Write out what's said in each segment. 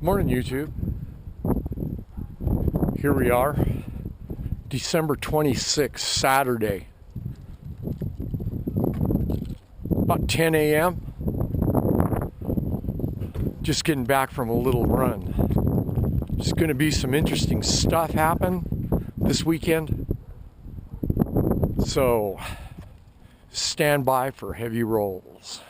Morning, YouTube. Here we are, December 26th, Saturday. About 10 a.m. Just getting back from a little run. There's going to be some interesting stuff happen this weekend. So, stand by for heavy rolls.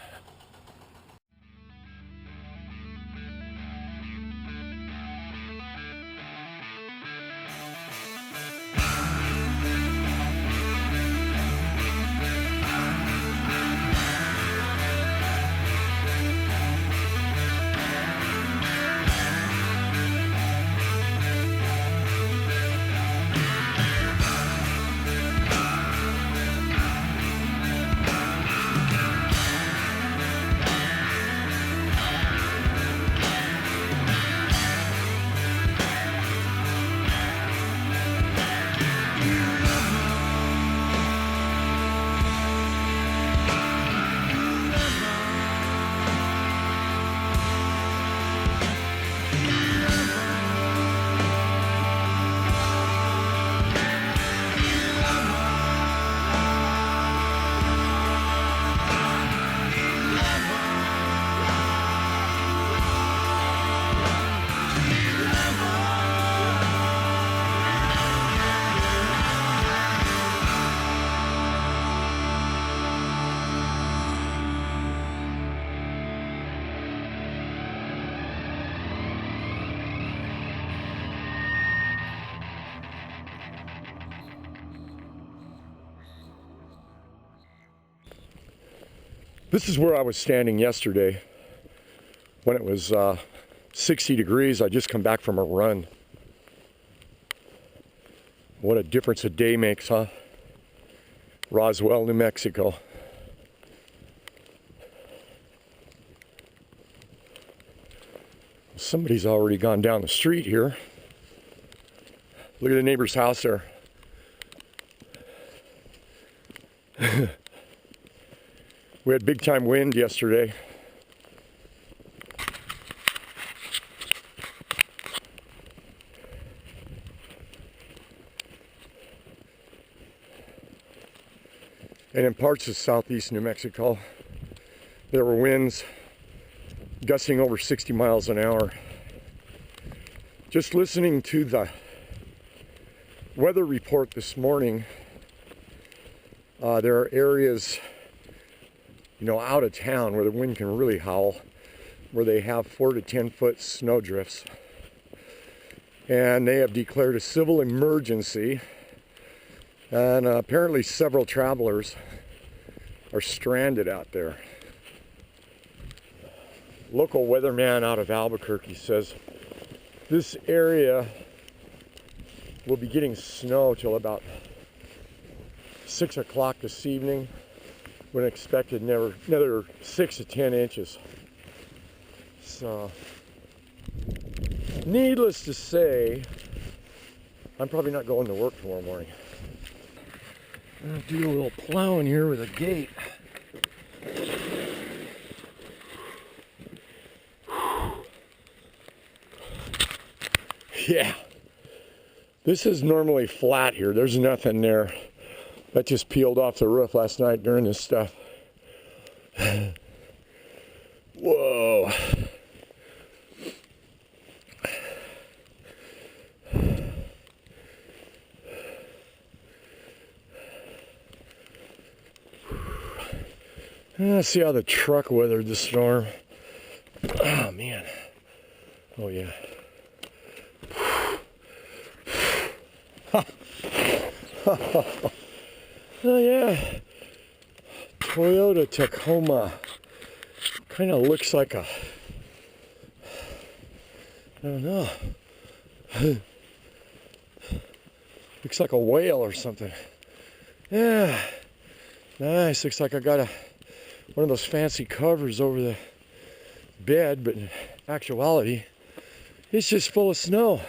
This is where I was standing yesterday when it was 60 degrees. I just come back from a run. What a difference a day makes, huh? Roswell, New Mexico. Somebody's already gone down the street here. Look at the neighbor's house there. We had big time wind yesterday. And in parts of southeast New Mexico, there were winds gusting over 60 miles an hour. Just listening to the weather report this morning, there are areas out of town where the wind can really howl, where they have 4 to 10 foot snow drifts. And they have declared a civil emergency. And apparently several travelers are stranded out there. Local weatherman out of Albuquerque says this area will be getting snow till about 6 o'clock this evening. When expected another 6 to 10 inches. So, needless to say, I'm probably not going to work tomorrow morning. I'm gonna do a little plowing here with a gate. Yeah, this is normally flat here. There's nothing there. That just peeled off the roof last night during this stuff. Whoa. Let's see how the truck weathered the storm. Oh, man. Oh, yeah. Oh yeah, Toyota Tacoma. Kind of looks like I don't know. Looks like a whale or something. Yeah, nice. Looks like I got one of those fancy covers over the bed, but in actuality, it's just full of snow.